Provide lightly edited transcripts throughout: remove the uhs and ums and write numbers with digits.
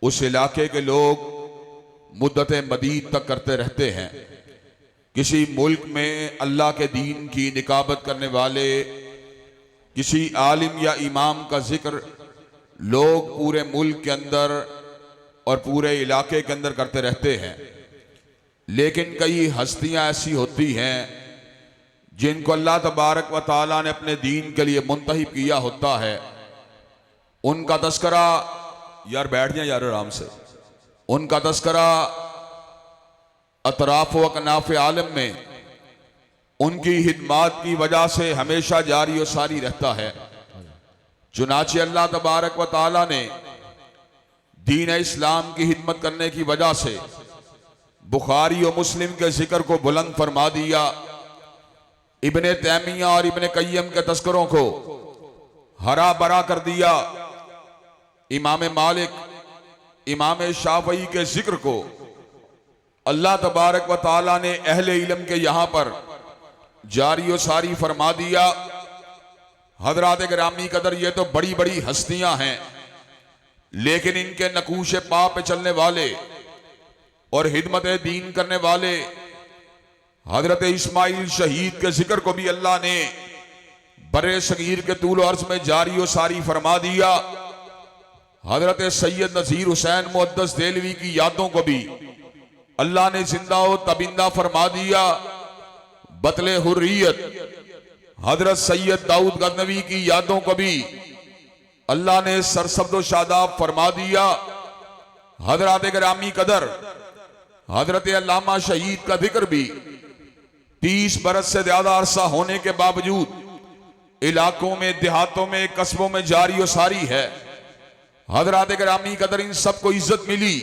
उस इलाके के लोग मुद्दत मदीद तक करते रहते हैं। किसी मुल्क में अल्लाह के दीन की निकाबत करने वाले किसी आलिम या इमाम का जिक्र लोग पूरे मुल्क के अंदर और पूरे इलाके के अंदर करते रहते हैं, लेकिन कई हस्तियां ऐसी होती हैं जिनको अल्लाह तबारक व तआला ने अपने दीन के लिए मुंतहिब किया होता है। उनका तस्करा, यार बैठ जाए यार आराम से, उनका तस्करा अतराफ व कनाफ आलम में उनकी हिदमात की वजह से हमेशा जारी और सारी रहता है। चुनाचे अल्लाह तबारक व तआला ने दीन इस्लाम की हिदमत करने की वजह से बुखारी और मुस्लिम के जिक्र को बुलंद फरमा दिया। इब्ने तैमिया और इब्ने कय्यम के तस्करों को हरा भरा कर दिया। इमाम मालिक, इमाम शाफई के जिक्र को अल्लाह तबारक व तआला ने अहले इल्म के यहां पर जारी और सारी फरमा दिया। हजरात गिरामी कदर, ये तो बड़ी बड़ी हस्तियां हैं, लेकिन इनके नकूशे पा पे चलने वाले और हिदमत दीन करने वाले हजरत इस्माइल शहीद के जिक्र को भी अल्लाह ने बरे सगीर के तूल अर्ज में जारी और सारी फरमा दिया। हजरत सैयद नजीर हुसैन मुअद्दस देलवी की यादों को भी अल्लाह ने जिंदा व तबिंदा फरमा दिया। बतले हुर्रियत हजरत सैयद दाऊद गजनवी की यादों को भी अल्लाह ने सरसब्द शादाब फरमा दिया। हजरत गिरामी कदर हजरत अल्लामा शहीद का जिक्र भी 30 बरस से ज्यादा अरसा होने के बावजूद इलाकों में, देहातों में, कस्बों में जारी और सारी है। हजरत गिरामी कदर, इन सबको इज्जत मिली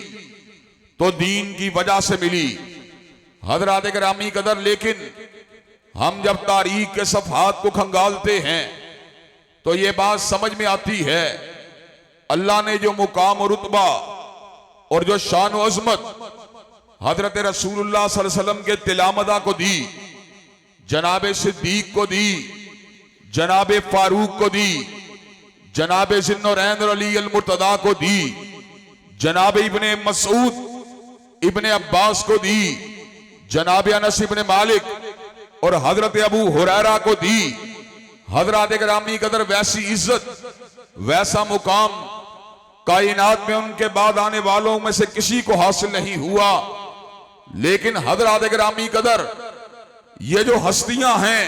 तो दीन की वजह से मिली। हजरत गिरामी कदर, लेकिन हम जब तारीख के सफहात को खंगालते हैं तो ये बात समझ में आती है, अल्लाह ने जो मुकाम और रुतबा और जो शान व अजमत हजरत रसूलुल्लाह सल्लल्लाहु अलैहि वसल्लम के तिलामदा को दी, जनाब सिद्दीक को दी, जनाब फारूक को दी, जनाब ज़िन्नुरैन अली अल मुर्तदा को दी, जनाब इब्ने मसूद इब्ने अब्बास को दी, जनाब अनस इब्ने मालिक और हजरत अबू हुरैरा को दी। हजरत गिरामी कदर, वैसी इज्जत, वैसा मुकाम कायनात में उनके बाद आने वालों में से किसी को हासिल नहीं हुआ। लेकिन हजरत गिरामी कदर, ये जो हस्तियां हैं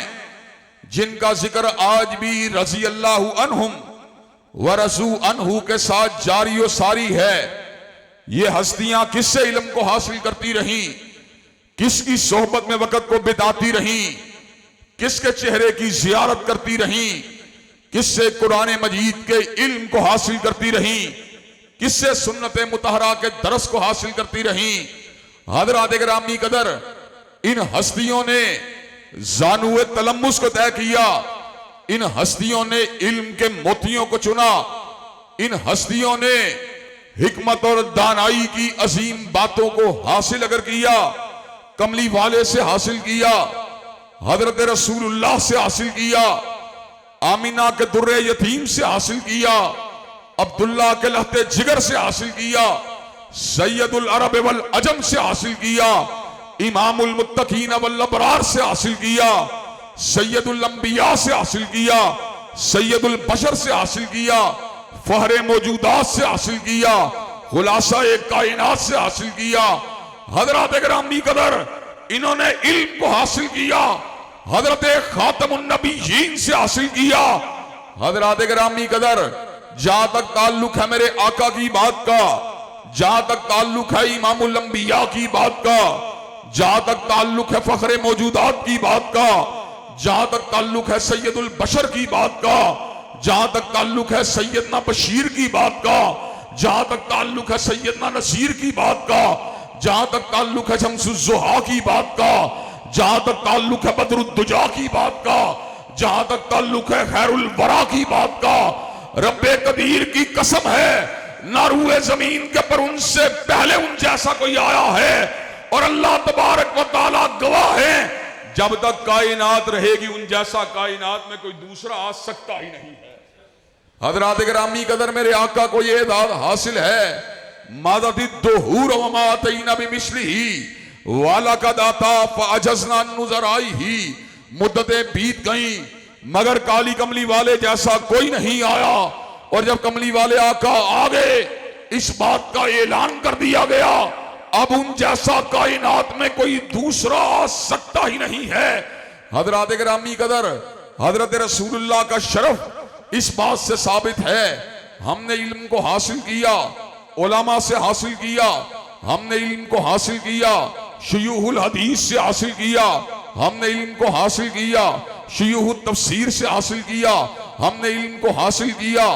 जिनका जिक्र आज भी रजी अल्लाहु अन्हुम व रजू अन्हु के साथ जारी और सारी है, ये हस्तियां किससे इल्म को हासिल करती रहीं, किसकी सोहबत में वक़्त को बिताती रहीं, किसके चेहरे की जियारत करती रहीं, किससे कुरान मजीद के इल्म को हासिल करती रहीं, किससे सुन्नत मुतहरा के दरस को हासिल करती रहीं। हजरत गिरामी कदर, इन हस्तियों ने जानुए तलम्मुस को तय किया, इन हस्तियों ने इल्म के मोतियों को चुना, इन हस्तियों ने हिकमत और दानाई की अजीम बातों को हासिल अगर किया, कमली वाले से हासिल किया, हजरत रसूलुल्लाह से हासिल किया, आमिना के दुर्रे यतीम से हासिल किया, अब्दुल्ला के लहते जिगर से हासिल किया, सैयदुल अरब वल अजम से हासिल किया, इमामुल मुत्तकीन वल अबरार से हासिल किया, सैयदुल अंबिया से हासिल किया, सैयदुल बशर से हासिल किया, फहरे मौजूदात से हासिल किया, खुलासा एक कायनात से हासिल किया। हजरत गिरामी कदर, इन्होंने इल्म को हासिल किया, हजरत खातमुन नबीयीन से हासिल किया। हजरत गिरामी कदर, जहां तक ताल्लुक है मेरे आका की बात का, जहां तक ताल्लुक है इमामुल अंबिया की बात का, जहां तक ताल्लुक है फखरे मौजूदात की बात का, जहां तक ताल्लुक है सैयदुल बशर की बात का, जहां तक ताल्लुक है सैयदना बशीर की बात का, जहां तक ताल्लुक है सैयदना नसीर की बात का, जहां तक ताल्लुक है शम्सुज़्ज़ुहा की बात का, जहां तक ताल्लुक है बदरुद्दुजा की बात का, जहां तक ताल्लुक है खैरुल वरा की बात का, रब्बे कदीर की कसम है, ना रूए जमीन के पर उनसे पहले उन जैसा कोई आया है, और अल्लाह तबारक व तआला गवाह है, जब तक कायनात रहेगी उन जैसा कायनात में कोई दूसरा आ सकता ही नहीं है। हजरात गिरामी कदर, मेरे आका को ये दाद हासिल है, मादतिद्दुहूर व मा अतैना बिमिस्लिही वलक़द अता फअजज़ना नुज़राइही। मुद्दतें बीत गईं मगर काली कमली वाले जैसा कोई नहीं आया। और जब कमली वाले आका आ गए इस बात का ऐलान कर दिया गया अब उन जैसा कायनात में कोई दूसरा आ सकता ही नहीं है। हजरात गिरामी कदर, हजरत रसूलुल्लाह का शरफ इस बात से साबित है। हमने इल्म को हासिल किया, उलमा से हासिल किया, हमने इल्म को हासिल किया, शुयूहुल हदीस से हासिल किया, हमने इल्म को हासिल किया, शुयूहुत तफसीर से हासिल किया, हमने इल्म को हासिल किया,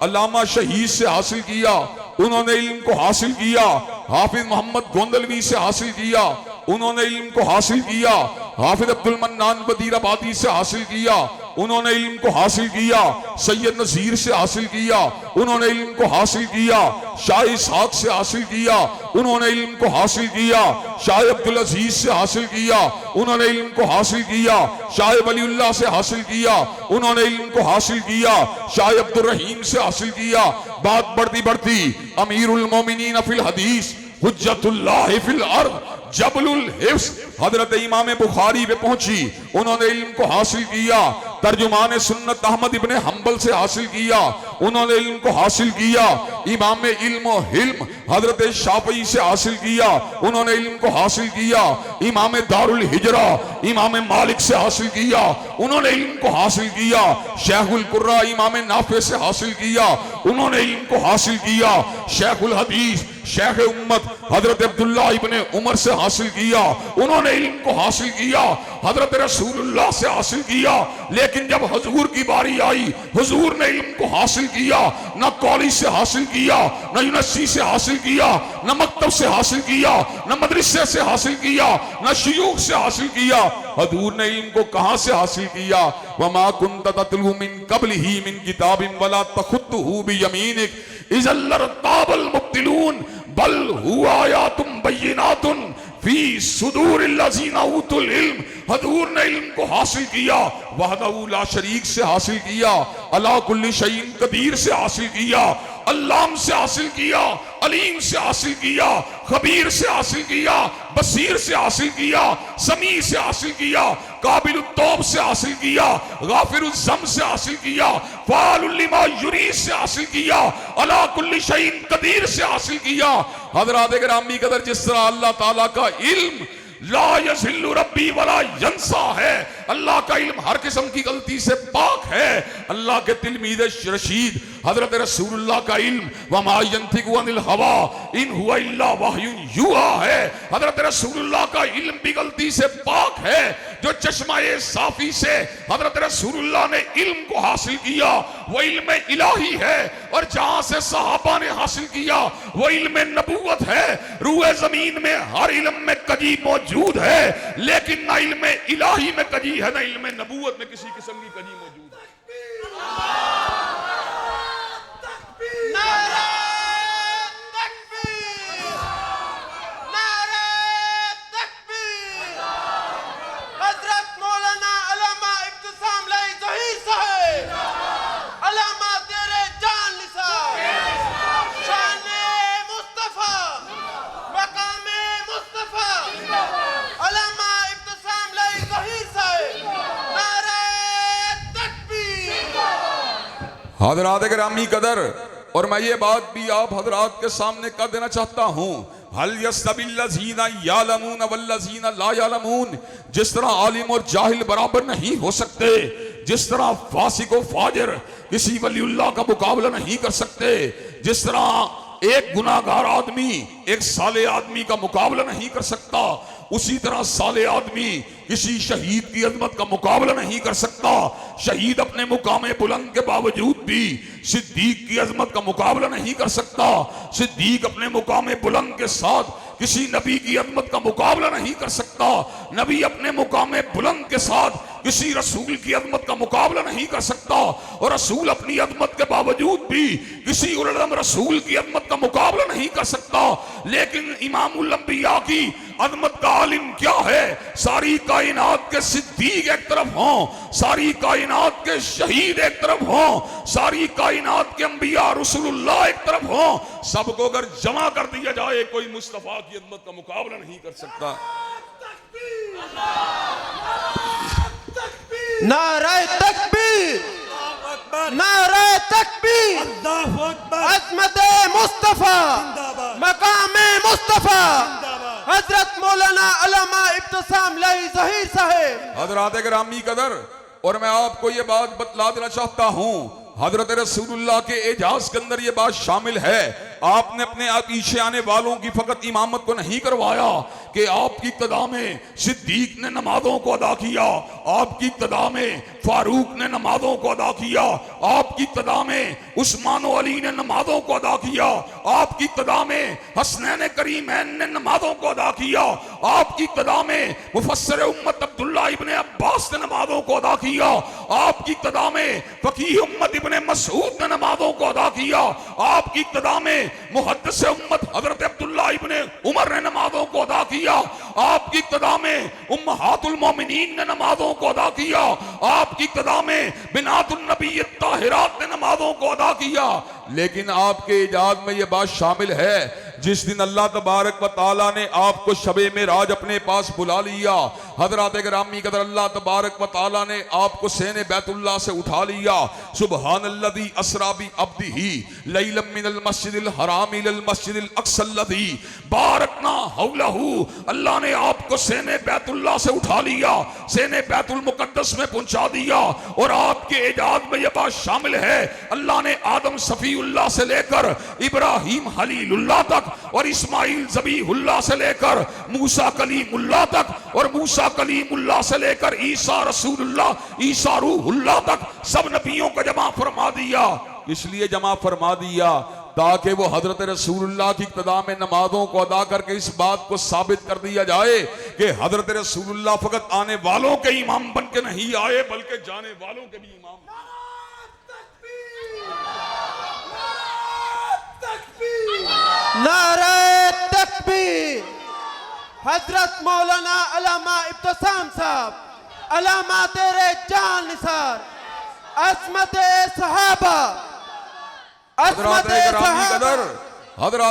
अल्लामा शहीद से हासिल किया, उन्होंने इल्म को हासिल किया, हाफिज मोहम्मद गोंदलवी से हासिल किया, उन्होंने इल्म को हासिल किया, हाफिज अब्दुल मन्नान वजीराबादी से हासिल किया, उन्होंने इल्म को हासिल किया, सैयद नज़ीर से हासिल किया, उन्होंने इल्म को हासिल किया, शाह इसहाक से हासिल किया, उन्होंने इल्म को हासिल किया, शाह अब्दुल अजीज से हासिल किया, उन्होंने इल्म को हासिल किया, शाह वलीउल्लाह से हासिल किया, उन्होंने इल्म को हासिल किया, शाह अब्दुल रहीम से हासिल किया। बात बढ़ती बढ़ती अमीरुल मोमिनीन फिल हदीस हुज्जतुल्लाह फिल अर्द जबलुल हिफ्स हजरत इमाम बुखारी पे पहुंची, उन्होंने इल्म को हासिल किया, तर्जुमान सुन्नत अहमद इब्ने हंबल से हासिल किया, उन्होंने इल्म को हासिल किया, इमाम इल्म व हिल्म हजरत शाफई से हासिल किया, उन्होंने इल्म को हासिल किया, इमाम दारुल हिजरा इमाम मालिक से हासिल किया, उन्होंने इल्म को हासिल किया, शेखुल कुर्रा इमाम नाफे से हासिल किया, उन्होंने इल्म को हासिल किया, शेखुल हदीस शेख उम्मत हजरत अब्दुल्ला इब्ने उमर से हासिल किया, उन्होंने इल्म को हासिल किया, हजरत रसूलुल्लाह से हासिल किया। लेकिन जब हुजूर की बारी आई हुजूर ने इल्म को हासिल किया, न कॉलेज से हासिल किया, न यूनिवर्सिटी से हासिल किया, न मकतब से हासिल किया, न मदरसे से हासिल किया, न शयूख से हासिल किया। हुजूर ने इल्म को कहां से हासिल किया? वमा कुन्त ततलू मिन क़ब्लिही मिन किताबिन वला तखुत्तहू बियमीनिक इज़ लरताबल मुब्तिलून बल हुवा आयातुम बय्यिनातुन फी सुदूरिल लज़ीना ऊतुल इल्म। हुजूर ने इल्म को हासिल किया, वहदहू ला शरीक से हासिल किया, अला कुल्ली शैइन कदीर से हासिल किया, अल्लाम से हासिल किया, अलीम से हासिल किया, खबीर से हासिल किया, बसीर से हासिल किया, समी से हासिल किया, काबिल तौब से हासिल किया, गाफिर ज़म से हासिल किया, फाअलुल लिमा युरीद से हासिल किया, अला कुल्ली शैइन कदीर से हासिल किया। हज़रात गिरामी कदर, जिस तरह अल्लाह ताला का इल्म ला यज़िल्लु रब्बी वला यंसा है, अल्लाह का इल्म हर किस्म की गलती से पाक है। अल्लाह के तिलमीद रशीद हजरत रसूलुल्लाह का इल्म वमा यंतिकु अनिल हवा इन हुवा इल्ला वहयुन युहा है। हजरत रसूलुल्लाह का इल्म भी गलती से पाक है। जो चश्मा-ए साफी से हजरत रसूलुल्लाह ने इल्म को हासिल किया वो इल्म इलाही है, और जहां से सहाबा ने हासिल किया वो इल्म नबूवत है। रूए जमीन में हर इल्म में कजी मौजूद है, लेकिन ना इल्म इलाही में कजी है, ना इल्म नबूवत में किसी किस्म की कजी मौजूद है। हज़रात गिरामी कदर, और मैं ये बात भी आप हजरात के सामने कर देना चाहता हूँ, हल यस्तविल्लज़ीना यालमून वल्लज़ीना ला यालमून। जिस तरह आलिम और जाहिल बराबर नहीं हो सकते, जिस तरह फासिक और फाजिर किसी वलीउल्लाह का मुकाबला नहीं कर सकते, जिस तरह एक गुनाहगार आदमी एक साले आदमी का मुकाबला नहीं कर सकता, उसी तरह साले आदमी किसी शहीद की अजमत का मुकाबला नहीं कर सकता। शहीद अपने मुकामे बुलंद के बावजूद भी सिद्दीक की अजमत का मुकाबला नहीं कर सकता। सिद्दीक अपने मुकामे बुलंद के साथ किसी नबी की अजमत का मुकाबला नहीं कर सकता। नबी अपने मुकामे बुलंद के साथ किसी रसूल की अजमत का मुकाबला नहीं कर सकता, और रसूल अपनी अजमत के बावजूद भी किसी उल अज़म रसूल की अजमत का मुकाबला नहीं कर सकता। लेकिन इमामुल अंबिया की अजमत का आलिम क्या है? सारी कायनात के सिद्दीक एक तरफ हों, सारी कायनात के शहीद एक तरफ हों, सारी कायनात के अंबिया रसूलुल्लाह एक तरफ हों, सबको अगर जमा कर दिया जाए कोई मुस्तफा की अजमत का मुकाबला नहीं कर सकता। नारे तकबीर, नारे तकबीर, अज़मत मुस्तफा, मकाम मुस्तफा, हजरत मौलाना अल्लामा इब्तिसाम लाई ज़हीर साहब। हजरात गिरामी कदर, और मैं आपको ये बात बतला देना चाहता हूँ, हजरत रसूलुल्लाह के एजाज के अंदर ये बात शामिल है। आपने अपने पीछे आने वालों की फकत इमामत को नहीं करवाया कि आपकी इब्तिदा में सिद्दीक ने नमाजों को अदा किया, आपकी इब्तिदा में फारूक ने नमाजों को अदा किया, आपकी इब्तिदा में उस्मान व अली ने नमाजों को अदा किया, आपकी इब्तिदा में हसनैन करीमैन ने नमाजों को अदा किया, आपकी इब्तिदा में मुफस्सिर उम्मत अब्दुल्ला इब्ने अब्बास ने नमाजों को अदा किया, आपकी इब्तिदा में फकीह उम्मत इब्ने मसऊद ने नमाजों को अदा किया, आपकी इब्तिदा में मुहद्दिस उम्मत हजरत अब्दुल्ला इब्ने उमर ने नमाजों को अदा किया, आपकी इब्तिदा में उम्महातुल मोमिनीन ने नमाजों को अदा किया, आपकी इब्तिदा में बिनातुन नबी ताहिरात ने नमाजों को अदा किया। लेकिन आपके इजाद में यह बात शामिल है, जिस दिन अल्लाह तबारक व तआला ने आपको शबे मेराज अपने पास बुला लिया, हजरात गिरामी कदर अल्लाह तबारक व तआला ने आपको सेने बैतुल्लाह से उठा लिया। सुबहानल्लज़ी अस्रा बि अब्दिही लैलन मिनल मस्जिदिल हराम इलल मस्जिदिल अक्सल्लज़ी बारकना हौलहू। अल्लाह ने आपको सेने बैतुल्लाह से उठा लिया, सेने बैतुल मुकद्दस में पहुंचा दिया। और आपके इजाद में यह बात शामिल है, अल्लाह ने आदम सफीउल्लाह से लेकर इब्राहिम खलीलुल्लाह तक, और इस्माइल ज़बीहुल्लाह से लेकर मूसा कलीमुल्लाह तक, और मूसा कलीमुल्लाह से लेकर ईसा रसूलुल्लाह, ईसा रूहुल्लाह तक सब नबियों को जमा फरमा दिया। इसलिए जमा फरमा दिया ताकि वो हजरत रसूलुल्लाह की इब्तिदा में नमाजों को अदा करके इस बात को साबित कर दिया जाए कि हजरत रसूलुल्लाह फकत आने वालों के इमाम बन के नहीं आए, बल्कि जाने वालों के भी इमाम। नारे तकबीर, हजरत मौलाना अल्लामा इब्तिसाम साहब, अल्लामा तेरे जान निसार, अज़मत सहाबा, हजरत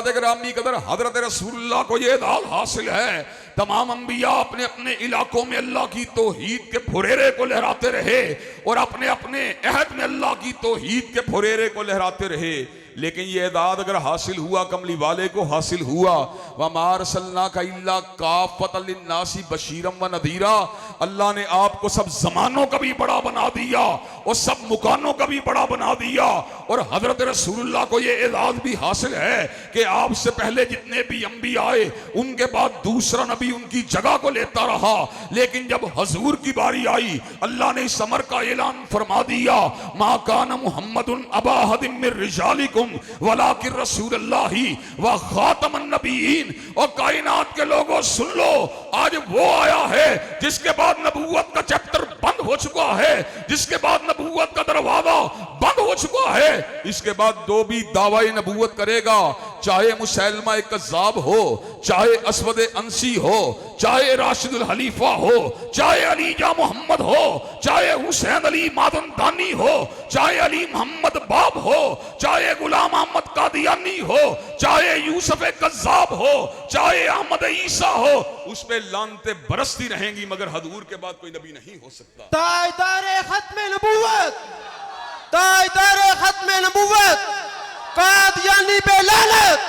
गिरामी कदर, हजरत रसूलुल्लाह को ये दाल हासिल है, तमाम अंबिया अपने अपने इलाकों में अल्लाह की तौहीद के फुरेरे को लहराते रहे, और अपने अपने अहद में अल्लाह की तौहीद के फुरेरे को लहराते रहे। लेकिन ये एदाद अगर हासिल हुआ, कमली वाले को हासिल हुआ, वमा अरसलनाका इल्ला काफ़तल लिन्नासी बशीरम व नदीरा, अल्लाह ने आपको सब जमानों का भी बड़ा बना दिया और सब मुकानों का भी बड़ा बना दिया। और हजरत रसूलुल्लाह को ये एजाज भी हासिल है कि आपसे पहले जितने भी अंबी आए, उनके बाद दूसरा नबी उनकी जगह को लेता रहा। लेकिन जब हजूर की बारी आई, अल्लाह ने इस अमर का ऐलान फरमा दिया, मा कान मुहम्मदुन अबा अहदिम मिर रिजालिकुम वलाकिन रसूलुल्लाही व खातमन नबीयीन। और कायनात के लोगों सुन लो, आज वो आया है जिसके बाद नबूवत का चैप्टर बंद हो चुका है, जिसके बाद नबूवत का दरवाजा बंद हो चुका है। इसके बाद दो भी दावाए नबूवत करेगा, चाहे मुसैलमा कज़्ज़ाब हो, चाहे असवद अंसी हो, चाहे राशिदुल हलीफा हो, चाहे अली जा मोहम्मद हो, चाहे हुसैन अली मादनदानी हो, चाहे अली मोहम्मद बाब हो, चाहे गुलाम अहमद कादियानी हो, चाहे यूसुफ कज़्ज़ाब हो, चाहे अहमद ईसा हो, उस पे लानते बरसती रहेंगी, मगर हजूर के बाद कोई नबी नहीं हो सकता। ताजदारे खत्मे नबूवत, ताजदारे खत्मे नबूवत, कादियानी पे लानत।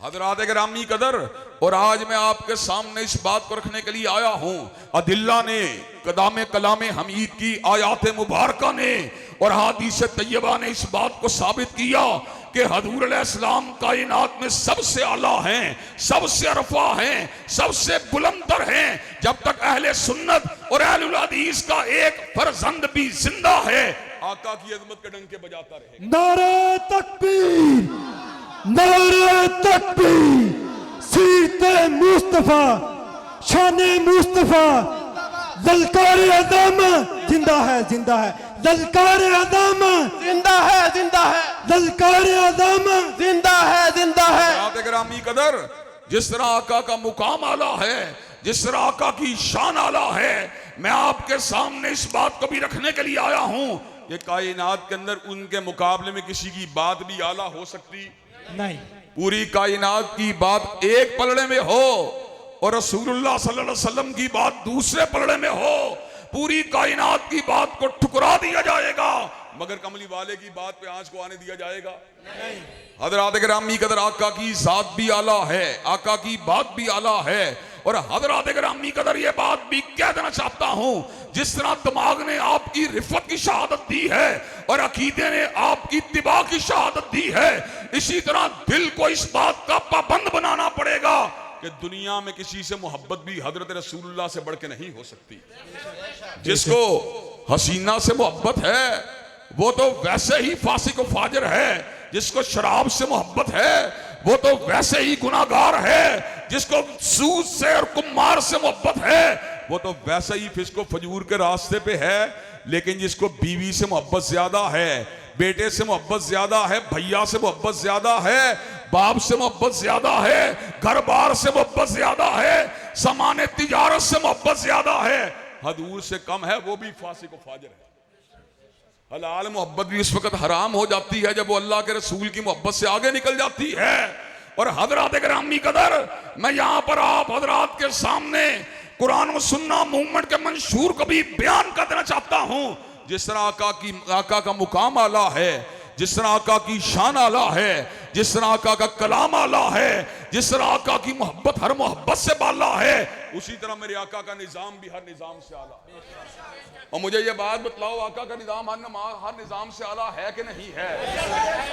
हजरात गिरामी कदर, और आज मैं आपके सामने इस बात को रखने के लिए आया हूं, अदिल्ला ने, कदामे कलामे हमीद की आयात मुबारका ने और हदीस तैयबा ने इस बात को साबित किया कि हजूर अलैहिस्सलाम कायनात में सबसे आला हैं, सबसे अरफा हैं, सबसे बुलंदर हैं। जब तक अहले सुन्नत और अहलुल हदीस का एक फर्जंद भी जिंदा है, आका की अजमत के डंके बजाता रहे। नारे तकबीर, नारे तकबीर, सीरते मुस्तफा, शाने मुस्तफा, ललकार अदम जिंदा है, जिंदा है। ललकार अदम जिंदा है, जिंदा है, ललकार अदम जिंदा है, जिंदा है। हज़रात गिरामी कदर, जिस तरह आका का मुकाम आला है, जिस तरह आका की शान आला है, मैं आपके सामने इस बात को भी रखने के लिए आया हूं कि कायनात के अंदर उनके मुकाबले में किसी की बात भी आला हो सकती नहीं। पूरी कायनात की बात एक पलड़े में हो और रसूलुल्लाह सल्लल्लाहु अलैहि वसल्लम की बात दूसरे पलड़े में हो, पूरी कायनात की बात को ठुकरा दिया जाएगा, मगर कमली वाले की बात पे आंच को आने दिया जाएगा नहीं। हज़रात गिरामी कदर, आका की जात भी आला है, आका की बात भी आला है। और हज़रात गिरामी कदर, ये बात भी कह देना चाहता हूं, जिस तरह दिमाग ने आपकी रिफत की शहादत दी है और अकीदे ने आपकी इत्तिबा की शहादत दी है, इसी तरह दिल को इस बात का पाबंद बनाना पड़ेगा कि दुनिया में किसी से मोहब्बत भी हजरत रसूलुल्लाह से बढ़ के नहीं हो सकती। जिसको हसीना से मोहब्बत है वो तो वैसे ही फासिक फाजिर है, जिसको शराब से मोहब्बत है वो तो वैसे ही गुनाहगार है, जिसको सूद से और कुमार से मोहब्बत है वो तो वैसे ही फिस्को फजूर के रास्ते पे है। लेकिन जिसको बीवी से मोहब्बत ज्यादा है, बेटे से मोहब्बत ज्यादा है, भैया से मोहब्बत ज्यादा है, बाप से मोहब्बत ज्यादा है, घर बार से मोहब्बत ज्यादा है, सामान तिजारत से मोहब्बत ज्यादा है, हदूर से कम है, वो भी फासिक फाजिर है। हलाल मोहब्बत भी इस वक्त हराम हो जाती है जब वो अल्लाह के रसूल की मोहब्बत से आगे निकल जाती है। और हजरात गिरामी कदर, मैं यहां पर आप हजरात के सामने कुरान और सुन्ना मूवमेंट के मंशूर को भी बयान कर देना चाहता हूं। जिस तरह आका का मुकाम आला है, जिस तरह आका की शान आला है, जिस तरह आका का कलाम आला है, जिस तरह आका की मोहब्बत हर मोहब्बत से बाला है, उसी तरह मेरे आका का निजाम भी हर निजाम से आला है। और मुझे ये बात बतलाओ, आका का निजाम हर निजाम से आला है कि नहीं है?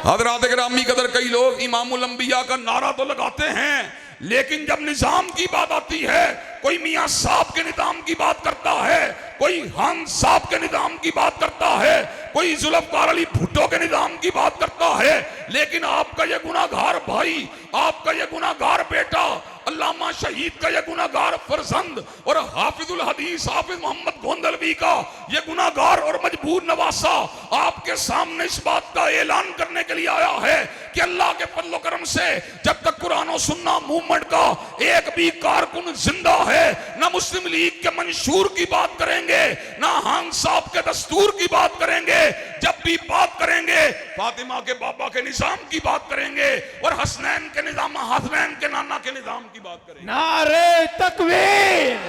हज़रात गिरामी कदर, कई लोग इमामुल अंबिया का नारा तो लगाते हैं, लेकिन जब निजाम की बात आती है, कोई मियां साहब के निजाम की बात करता है, कोई खान साहब के निजाम की बात करता है, कोई जुल्फकार अली भुट्टो के निजाम की बात करता है, लेकिन आपका ये गुनाहगार भाई, आपका ये गुनाहगार बेटा, अल्लामा शहीद का ये गुनाहगार फरजंद और हाफिजुल हदीस हाफिज मोहम्मद गोंदलवी का ये गुनाहगार और मजबूर नवासा आपके सामने इस बात का ऐलान करने के लिए आया है कि अल्लाह के फजल करम से जब तक कुरान और सुन्ना मूवमेंट का एक भी कारकुन जिंदा है, ना मुस्लिम लीग के मंशूर की बात करेंगे, ना हान साहब के दस्तूर की बात करेंगे। जब भी बात करेंगे फातिमा के बाबा के निजाम की बात करेंगे और हसनैन के निजाम, हसनैन के नाना के निजाम की बात करेंगे। नारे तकबीर,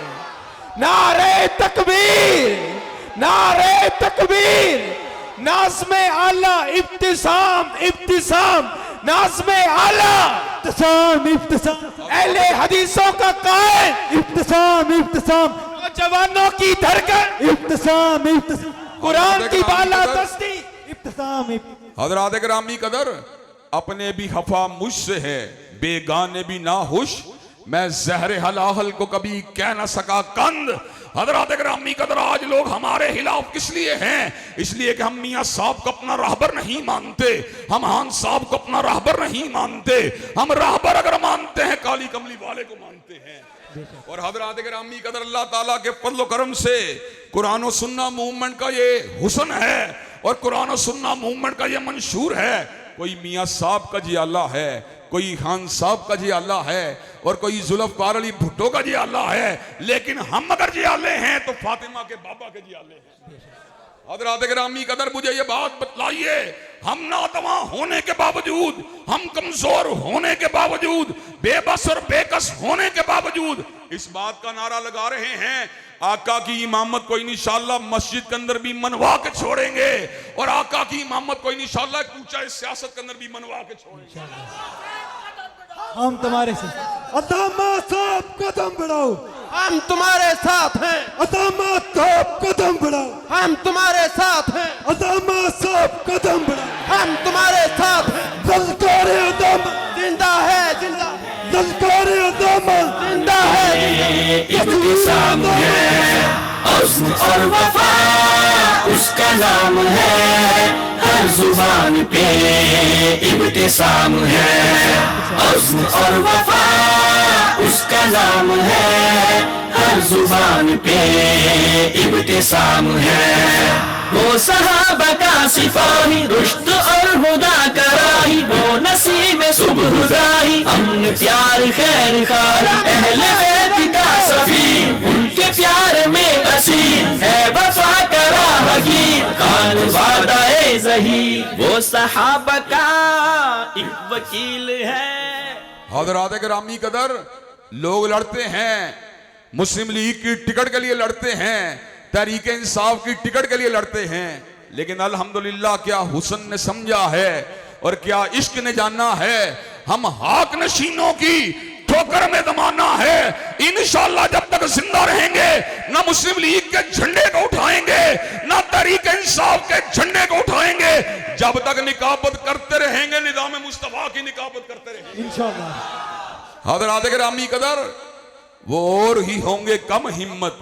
नारे तकबीर, नारे तकबीर, नाज़्मे आला इब्तिसाम, इब्तिसाम, नाज़्मे आला इब्तिसाम, इब्तिसाम, अहले हदीसों का कायद, इब्तिसाम, इब्तिसाम, जवानों की धड़कन, इब्तिसाम, इब्तिसाम, कुरान की बालादस्ती, इब्तिसाम। हज़रात गिरामी कदर, अपने भी खफा मुझसे है, बेगाने भी ना हुश, मैं जहरे हलाहल को कभी कह ना सका कंद। हज़रात गिरामी कदर, आज लोग हमारे खिलाफ किस लिए हैं? इसलिए कि हम मियां साहब को अपना राहबर नहीं मानते, हम हान साहब को अपना राहबर नहीं मानते, हम राहबर अगर मानते हैं काली कमली वाले को मानते हैं। और हज़रात गिरामी कदर, अल्लाह ताला के फजल करम से कुरान और सुन्ना मूवमेंट का ये हुस्न है और कुरान और सुन्ना मूवमेंट का ये मंशूर है। कोई मियां साहब का जियाला है, कोई खान साहब का जियाला है और कोई जुल्फकार अली भुट्टो का जियाला है, लेकिन हम अगर जियाले हैं तो फातिमा के बाबा के जियाले हैं। हज़रात गिरामी कदर, मुझे ये बात बतलाइए, हम नातवा होने के बावजूद, हम कमजोर होने के बावजूद, बेबस और बेकस होने के बावजूद इस बात का नारा लगा रहे हैं, आका की इमामत को इंशाअल्लाह मस्जिद के अंदर भी मनवा के छोड़ेंगे और आका की इमामत को इंशाअल्लाह कूचा सियासत के अंदर भी मनवा के छोड़ेंगे। हम तुम्हारे साथ। अदामा साहब कदम बढ़ाओ, हम तुम्हारे साथ हैं। अदामा साहब कदम बढ़ाओ, हम तुम्हारे साथ हैं। अदामा साहब कदम बढ़ाओ, हम तुम्हारे साथ हैं। ललकार अदामा जिंदा है, जिंदा, ललकार अदामा जिंदा है। इब्तिसाम है, हुस्न और वफा उसका नाम है, हर जुबान पे इब्तिसाम है, हुस्न और वफा उसका नाम है, हर हर जुबान पे इब्तिसाम है। वो सहाबा का सिपाही, रुश्द और हुदा का राही, वो नसीब सुबह जाही, हमने प्यार खैर खार, अहले बैत का सफीर, उनके प्यार में असीर है वफा का राहगीर, खान वादा ए ज़हीर, वो सहाबा का एक वकील है। हज़रात गिरामी कदर, लोग लड़ते हैं, मुस्लिम लीग की टिकट के लिए लड़ते हैं, तहरीक इंसाफ की टिकट के लिए लड़ते हैं, लेकिन अल्हम्दुलिल्लाह क्या हुस्न ने समझा है और क्या इश्क ने जाना है। हम हाक नशीनों की ठोकर में दमाना है। इंशाअल्लाह जब तक जिंदा रहेंगे ना मुस्लिम लीग के झंडे को उठाएंगे, ना तहरीक इंसाफ के झंडे को उठाएंगे। जब तक निकाबत करते रहेंगे, निज़ाम मुस्तफा की निकाबत करते रहेंगे इंशाअल्लाह। हज़रात गिरामी कदर, वो और ही होंगे कम हिम्मत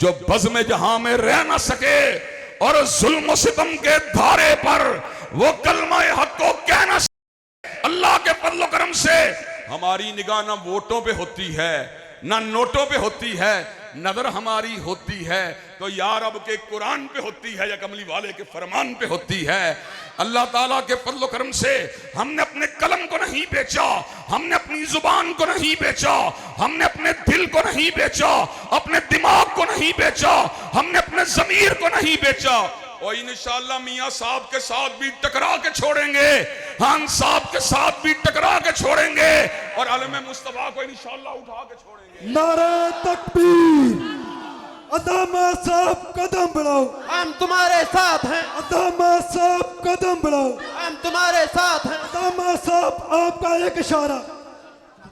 जो बज़्म जहां में रह न सके और जुल्म सितम के धारे पर वो कलमा हक को कह न सके। अल्लाह के फज़्ल करम से हमारी निगाह ना वोटों पे होती है, ना नोटों पे होती है, नजर हमारी होती है तो या रब के कुरान पे होती है या कमली वाले के फरमान पे होती है। अल्लाह ताला के फज़्ल करम से हमने अपने कलम को नहीं बेचा, हमने अपनी जुबान को नहीं बेचा, हमने अपने दिल को नहीं बेचा, अपने दिमाग को नहीं बेचा, हमने अपने ज़मीर को नहीं बेचा। और इंशाअल्लाह मियां साहब के साथ भी टकरा के छोड़ेंगे, खान साहब के साथ भी टकरा के छोड़ेंगे और आलम मुस्तफा को इंशाअल्लाह उठा के छोड़ेंगे। नारे तकबीर। अदामा साहब कदम बढ़ाओ, हम तुम्हारे साथ हैं, अदामा साहब कदम बढ़ाओ, हम तुम्हारे साथ हैं। अदामा साहब आपका एक इशारा।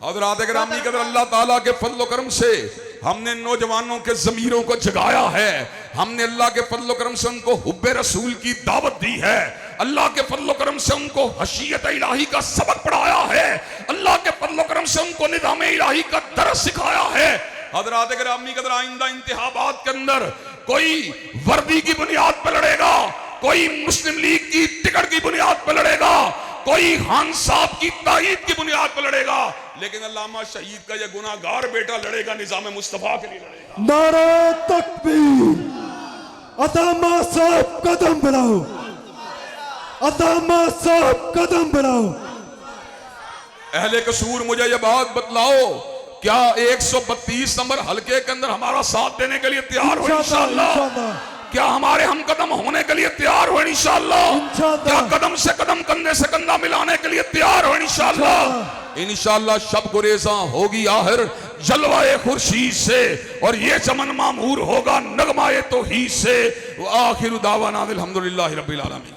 हज़रात गिरामी कदर, अल्लाह ताला के फज़्ल करम से हमने नौजवानों के ज़मीरों को जगाया है। हमने अल्लाह के फज़्ल करम से उनको हुब्बे रसूल की दावत दी है। अल्लाह के फज़्ल करम से उनको हशीयत इलाही का सबक पढ़ाया है। अल्लाह के फज़्ल करम से उनको निज़ाम इलाही का दर्स सिखाया है। हज़रात गिरामी कदर, आइंदा इंतखाबात के अंदर कोई वर्दी की बुनियाद पर लड़ेगा, कोई मुस्लिम लीग की टिकट की बुनियाद पर लड़ेगा, कोई खान साहब की ताईद की बुनियाद पर लड़ेगा, लेकिन अल्लामा शहीद का यह गुनाहगार बेटा लड़ेगा निज़ाम मुस्तफा के लिए लड़ेगा। नारे तकबीर। अदामा साहब कदम बढ़ाओ, अदामा साहब कदम बढ़ाओ। अहले कसूर, मुझे यह बात बतलाओ, क्या 132 नंबर हलके के अंदर हमारा साथ देने के लिए तैयार हो इंशाअल्लाह? क्या हमारे हम कदम होने के लिए तैयार हो इंशाअल्लाह? क्या कदम से कदम, कंधे से कंधा मिलाने के लिए तैयार हो इंशाअल्लाह? इंशाअल्लाह शब गुरेज़ा होगी आखिर जलवाए खुर्शीद से और ये चमन मामूर होगा नगमाए तौहीद से। आखिर दावाना अल्हम्दुलिल्लाहि रब्बिल आलमीन।